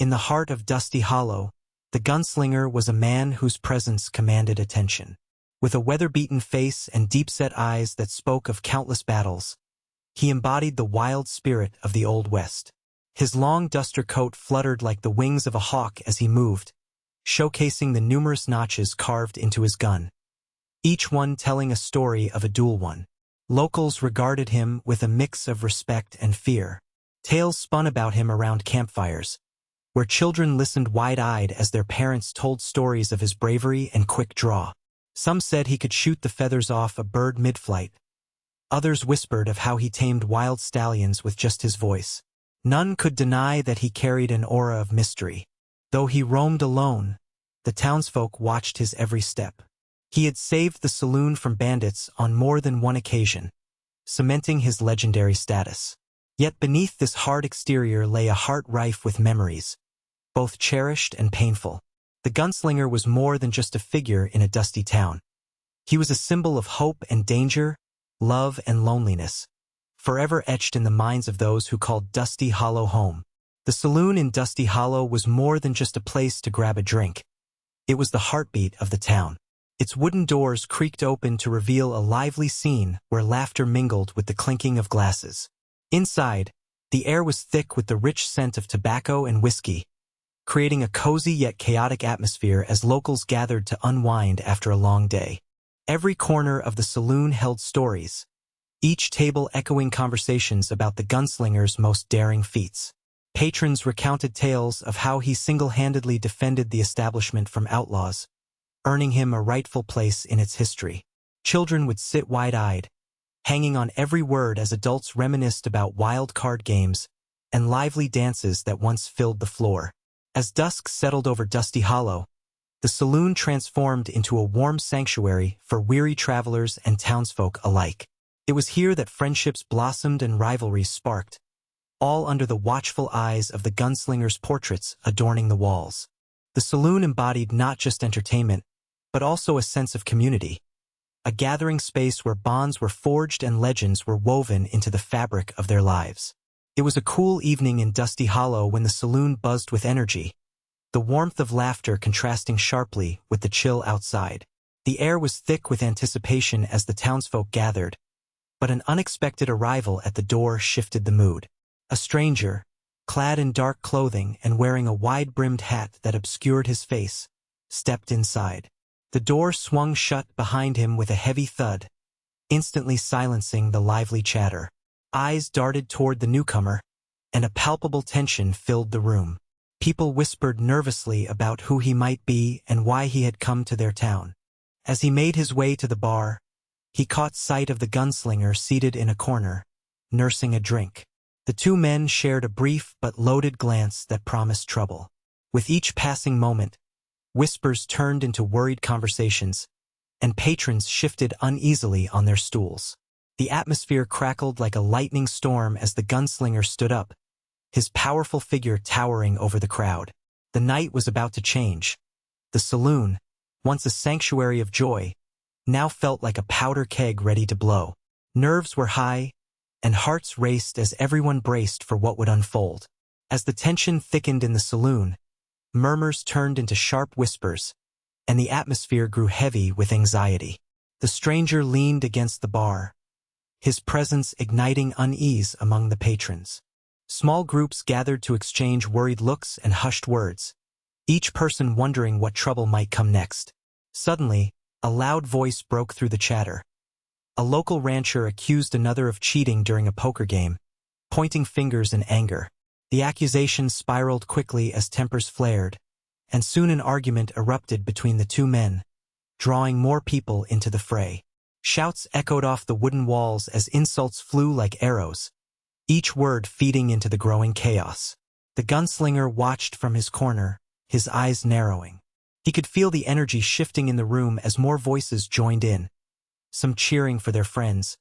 In the heart of Dusty Hollow, the gunslinger was a man whose presence commanded attention. With a weather-beaten face and deep-set eyes that spoke of countless battles, he embodied the wild spirit of the Old West. His long duster coat fluttered like the wings of a hawk as he moved, showcasing the numerous notches carved into his gun, each one telling a story of a dual one. Locals regarded him with a mix of respect and fear. Tales spun about him around campfires, where children listened wide-eyed as their parents told stories of his bravery and quick draw. Some said he could shoot the feathers off a bird mid-flight. Others whispered of how he tamed wild stallions with just his voice. None could deny that he carried an aura of mystery. Though he roamed alone, the townsfolk watched his every step. He had saved the saloon from bandits on more than one occasion, cementing his legendary status. Yet beneath this hard exterior lay a heart rife with memories, both cherished and painful. The gunslinger was more than just a figure in a dusty town. He was a symbol of hope and danger, love and loneliness, forever etched in the minds of those who called Dusty Hollow home. The saloon in Dusty Hollow was more than just a place to grab a drink. It was the heartbeat of the town. Its wooden doors creaked open to reveal a lively scene where laughter mingled with the clinking of glasses. Inside, the air was thick with the rich scent of tobacco and whiskey, creating a cozy yet chaotic atmosphere as locals gathered to unwind after a long day. Every corner of the saloon held stories, each table echoing conversations about the gunslinger's most daring feats. Patrons recounted tales of how he single-handedly defended the establishment from outlaws, earning him a rightful place in its history. Children would sit wide-eyed, hanging on every word as adults reminisced about wild card games and lively dances that once filled the floor. As dusk settled over Dusty Hollow, the saloon transformed into a warm sanctuary for weary travelers and townsfolk alike. It was here that friendships blossomed and rivalries sparked, all under the watchful eyes of the gunslinger's portraits adorning the walls. The saloon embodied not just entertainment, but also a sense of community, a gathering space where bonds were forged and legends were woven into the fabric of their lives. It was a cool evening in Dusty Hollow when the saloon buzzed with energy, the warmth of laughter contrasting sharply with the chill outside. The air was thick with anticipation as the townsfolk gathered, but an unexpected arrival at the door shifted the mood. A stranger, clad in dark clothing and wearing a wide-brimmed hat that obscured his face, stepped inside. The door swung shut behind him with a heavy thud, instantly silencing the lively chatter. Eyes darted toward the newcomer, and a palpable tension filled the room. People whispered nervously about who he might be and why he had come to their town. As he made his way to the bar, he caught sight of the gunslinger seated in a corner, nursing a drink. The two men shared a brief but loaded glance that promised trouble. With each passing moment, whispers turned into worried conversations, and patrons shifted uneasily on their stools. The atmosphere crackled like a lightning storm as the gunslinger stood up, his powerful figure towering over the crowd. The night was about to change. The saloon, once a sanctuary of joy, now felt like a powder keg ready to blow. Nerves were high, and hearts raced as everyone braced for what would unfold. As the tension thickened in the saloon, murmurs turned into sharp whispers, and the atmosphere grew heavy with anxiety. The stranger leaned against the bar, his presence igniting unease among the patrons. Small groups gathered to exchange worried looks and hushed words, each person wondering what trouble might come next. Suddenly, a loud voice broke through the chatter. A local rancher accused another of cheating during a poker game, pointing fingers in anger. The accusation spiraled quickly as tempers flared, and soon an argument erupted between the two men, drawing more people into the fray. Shouts echoed off the wooden walls as insults flew like arrows, each word feeding into the growing chaos. The gunslinger watched from his corner, his eyes narrowing. He could feel the energy shifting in the room as more voices joined in, some cheering for their friends,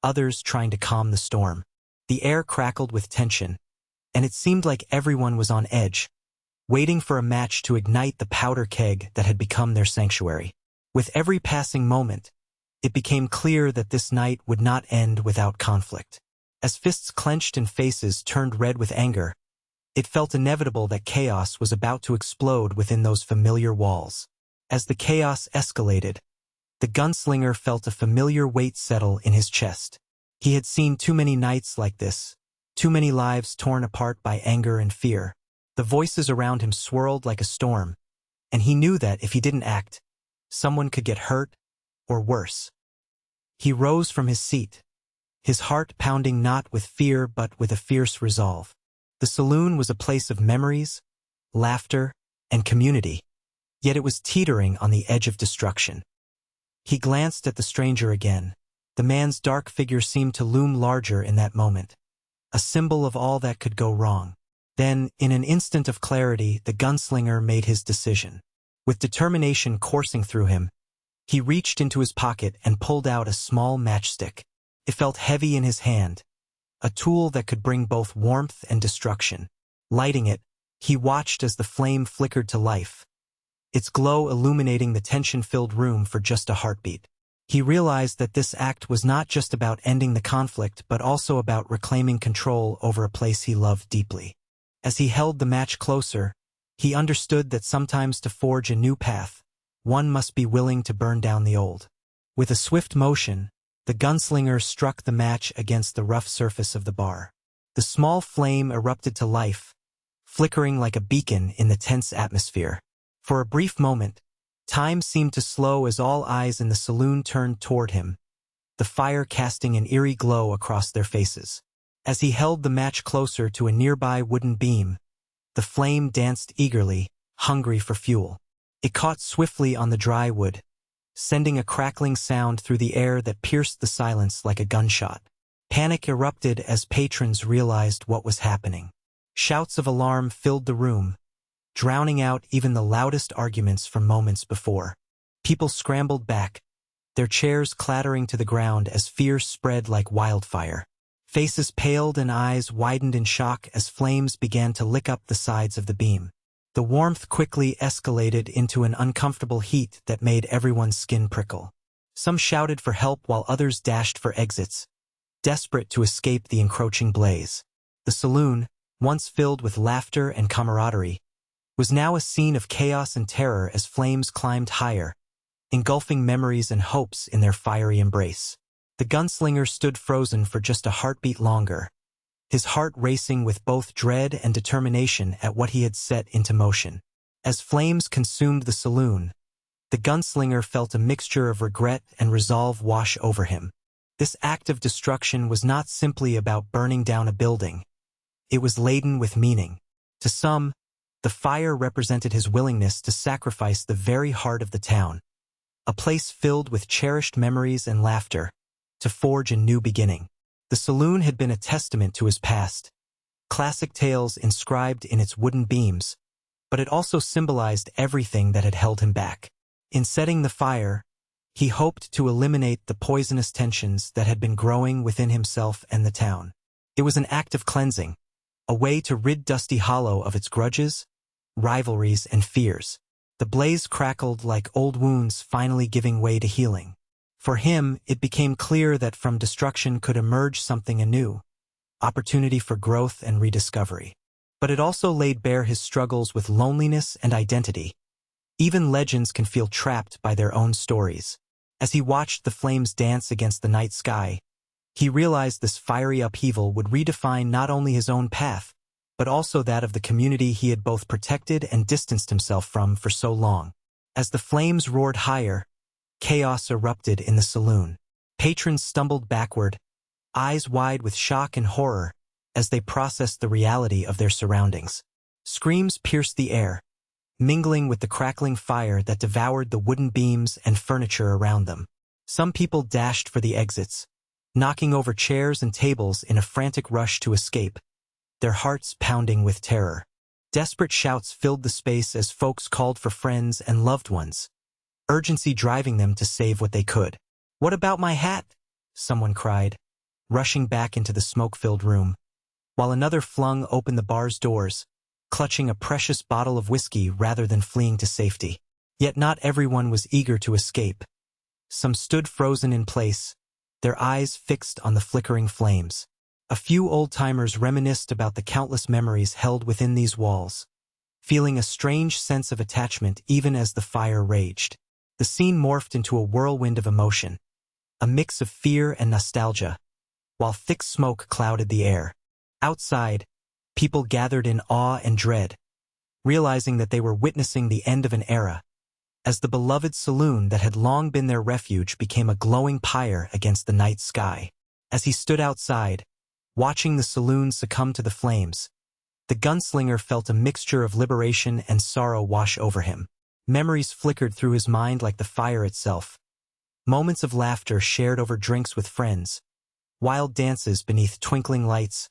others trying to calm the storm. The air crackled with tension, and it seemed like everyone was on edge, waiting for a match to ignite the powder keg that had become their sanctuary. With every passing moment, it became clear that this night would not end without conflict. As fists clenched and faces turned red with anger, It felt inevitable that chaos was about to explode within those familiar walls. As the chaos escalated, the gunslinger felt a familiar weight settle in his chest. He had seen too many nights like this, too many lives torn apart by anger and fear. The voices around him swirled like a storm, and he knew that if he didn't act, someone could get hurt, or worse. He rose from his seat, his heart pounding not with fear but with a fierce resolve. The saloon was a place of memories, laughter, and community, yet it was teetering on the edge of destruction. He glanced at the stranger again. The man's dark figure seemed to loom larger in that moment, a symbol of all that could go wrong. Then, in an instant of clarity, the gunslinger made his decision. With determination coursing through him, he reached into his pocket and pulled out a small matchstick. It felt heavy in his hand, a tool that could bring both warmth and destruction. Lighting it, he watched as the flame flickered to life, its glow illuminating the tension-filled room for just a heartbeat. He realized that this act was not just about ending the conflict but also about reclaiming control over a place he loved deeply. As he held the match closer, he understood that sometimes to forge a new path, one must be willing to burn down the old. With a swift motion, the gunslinger struck the match against the rough surface of the bar. The small flame erupted to life, flickering like a beacon in the tense atmosphere. For a brief moment, time seemed to slow as all eyes in the saloon turned toward him, the fire casting an eerie glow across their faces. As he held the match closer to a nearby wooden beam, the flame danced eagerly, hungry for fuel. It caught swiftly on the dry wood, sending a crackling sound through the air that pierced the silence like a gunshot. Panic erupted as patrons realized what was happening. Shouts of alarm filled the room, drowning out even the loudest arguments from moments before. People scrambled back, their chairs clattering to the ground as fear spread like wildfire. Faces paled and eyes widened in shock as flames began to lick up the sides of the beam. The warmth quickly escalated into an uncomfortable heat that made everyone's skin prickle. Some shouted for help while others dashed for exits, desperate to escape the encroaching blaze. The saloon, once filled with laughter and camaraderie, was now a scene of chaos and terror as flames climbed higher, engulfing memories and hopes in their fiery embrace. The gunslinger stood frozen for just a heartbeat longer, his heart racing with both dread and determination at what he had set into motion. As flames consumed the saloon, the gunslinger felt a mixture of regret and resolve wash over him. This act of destruction was not simply about burning down a building. It was laden with meaning. To some, the fire represented his willingness to sacrifice the very heart of the town, a place filled with cherished memories and laughter, to forge a new beginning. The saloon had been a testament to his past, classic tales inscribed in its wooden beams, but it also symbolized everything that had held him back. In setting the fire, he hoped to eliminate the poisonous tensions that had been growing within himself and the town. It was an act of cleansing, a way to rid Dusty Hollow of its grudges, rivalries, and fears. The blaze crackled like old wounds finally giving way to healing. For him, it became clear that from destruction could emerge something anew, opportunity for growth and rediscovery. But it also laid bare his struggles with loneliness and identity. Even legends can feel trapped by their own stories. As he watched the flames dance against the night sky, he realized this fiery upheaval would redefine not only his own path, but also that of the community he had both protected and distanced himself from for so long. As the flames roared higher, chaos erupted in the saloon. Patrons stumbled backward, eyes wide with shock and horror, as they processed the reality of their surroundings. Screams pierced the air, mingling with the crackling fire that devoured the wooden beams and furniture around them. Some people dashed for the exits, knocking over chairs and tables in a frantic rush to escape, their hearts pounding with terror. Desperate shouts filled the space as folks called for friends and loved ones, urgency driving them to save what they could. "What about my hat?" someone cried, rushing back into the smoke-filled room, while another flung open the bar's doors, clutching a precious bottle of whiskey rather than fleeing to safety. Yet not everyone was eager to escape. Some stood frozen in place, their eyes fixed on the flickering flames. A few old-timers reminisced about the countless memories held within these walls, feeling a strange sense of attachment even as the fire raged. The scene morphed into a whirlwind of emotion, a mix of fear and nostalgia, while thick smoke clouded the air. Outside, people gathered in awe and dread, realizing that they were witnessing the end of an era, as the beloved saloon that had long been their refuge became a glowing pyre against the night sky. As he stood outside, watching the saloon succumb to the flames, the gunslinger felt a mixture of liberation and sorrow wash over him. Memories flickered through his mind like the fire itself. Moments of laughter shared over drinks with friends, wild dances beneath twinkling lights,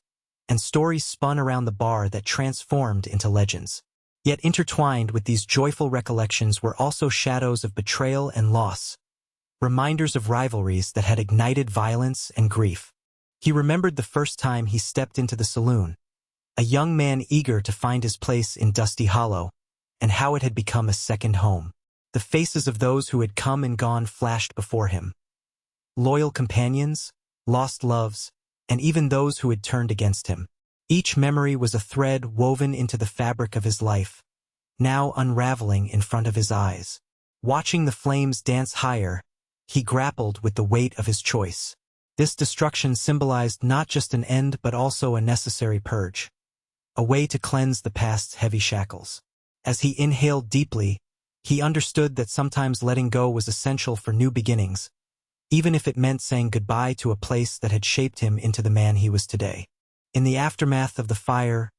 and stories spun around the bar that transformed into legends. Yet intertwined with these joyful recollections were also shadows of betrayal and loss, reminders of rivalries that had ignited violence and grief. He remembered the first time he stepped into the saloon, a young man eager to find his place in Dusty Hollow, and how it had become a second home. The faces of those who had come and gone flashed before him. Loyal companions, lost loves, and even those who had turned against him. Each memory was a thread woven into the fabric of his life, now unraveling in front of his eyes. Watching the flames dance higher, he grappled with the weight of his choice. This destruction symbolized not just an end but also a necessary purge, a way to cleanse the past's heavy shackles. As he inhaled deeply, he understood that sometimes letting go was essential for new beginnings, even if it meant saying goodbye to a place that had shaped him into the man he was today. In the aftermath of the fire,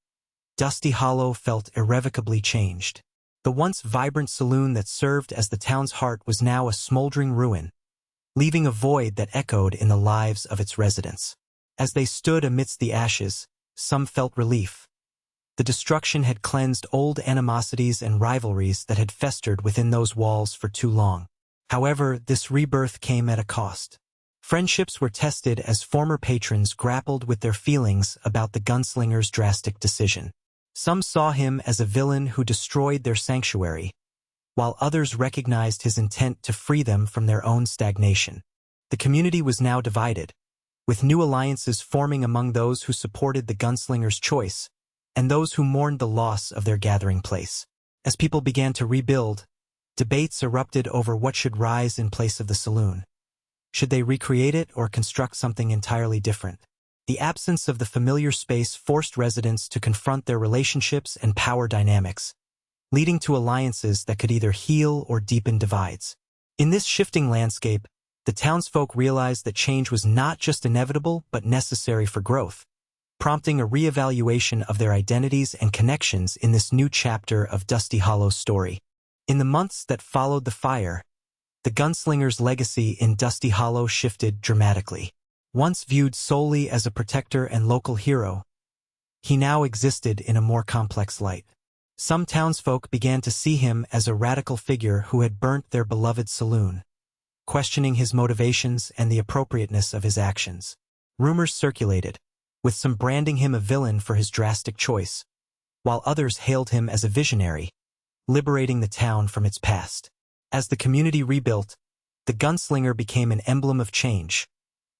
Dusty Hollow felt irrevocably changed. The once vibrant saloon that served as the town's heart was now a smoldering ruin, leaving a void that echoed in the lives of its residents. As they stood amidst the ashes, some felt relief. The destruction had cleansed old animosities and rivalries that had festered within those walls for too long. However, this rebirth came at a cost. Friendships were tested as former patrons grappled with their feelings about the gunslinger's drastic decision. Some saw him as a villain who destroyed their sanctuary, while others recognized his intent to free them from their own stagnation. The community was now divided, with new alliances forming among those who supported the gunslinger's choice and those who mourned the loss of their gathering place. As people began to rebuild, debates erupted over what should rise in place of the saloon. Should they recreate it or construct something entirely different? The absence of the familiar space forced residents to confront their relationships and power dynamics, leading to alliances that could either heal or deepen divides. In this shifting landscape, the townsfolk realized that change was not just inevitable but necessary for growth, prompting a re-evaluation of their identities and connections in this new chapter of Dusty Hollow's story. In the months that followed the fire, the gunslinger's legacy in Dusty Hollow shifted dramatically. Once viewed solely as a protector and local hero, he now existed in a more complex light. Some townsfolk began to see him as a radical figure who had burnt their beloved saloon, questioning his motivations and the appropriateness of his actions. Rumors circulated, with some branding him a villain for his drastic choice, while others hailed him as a visionary, liberating the town from its past. As the community rebuilt, the gunslinger became an emblem of change,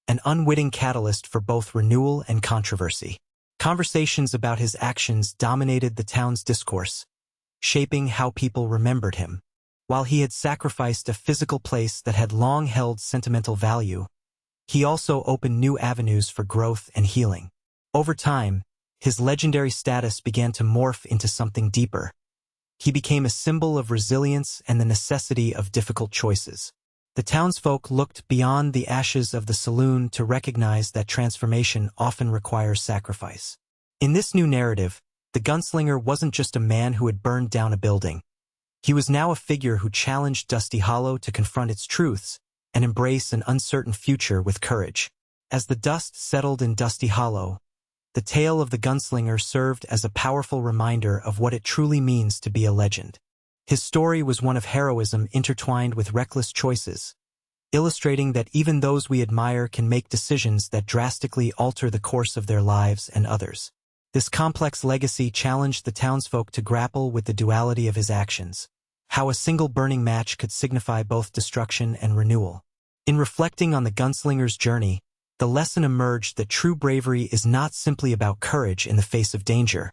an unwitting catalyst for both renewal and controversy. Conversations about his actions dominated the town's discourse, shaping how people remembered him. While he had sacrificed a physical place that had long held sentimental value, he also opened new avenues for growth and healing. Over time, his legendary status began to morph into something deeper. He became a symbol of resilience and the necessity of difficult choices. The townsfolk looked beyond the ashes of the saloon to recognize that transformation often requires sacrifice. In this new narrative, the gunslinger wasn't just a man who had burned down a building. He was now a figure who challenged Dusty Hollow to confront its truths and embrace an uncertain future with courage. As the dust settled in Dusty Hollow, the tale of the gunslinger served as a powerful reminder of what it truly means to be a legend. His story was one of heroism intertwined with reckless choices, illustrating that even those we admire can make decisions that drastically alter the course of their lives and others. This complex legacy challenged the townsfolk to grapple with the duality of his actions, how a single burning match could signify both destruction and renewal. In reflecting on the gunslinger's journey, the lesson emerged that true bravery is not simply about courage in the face of danger,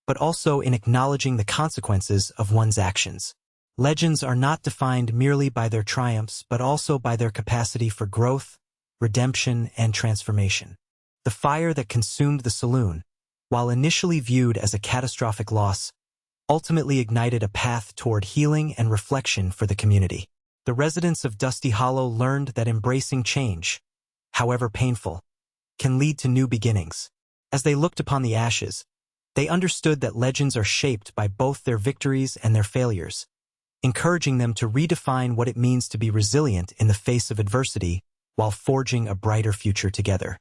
but also in acknowledging the consequences of one's actions. Legends are not defined merely by their triumphs, but also by their capacity for growth, redemption, and transformation. The fire that consumed the saloon, while initially viewed as a catastrophic loss, ultimately ignited a path toward healing and reflection for the community. The residents of Dusty Hollow learned that embracing change, however painful, can lead to new beginnings. As they looked upon the ashes, they understood that legends are shaped by both their victories and their failures, encouraging them to redefine what it means to be resilient in the face of adversity while forging a brighter future together.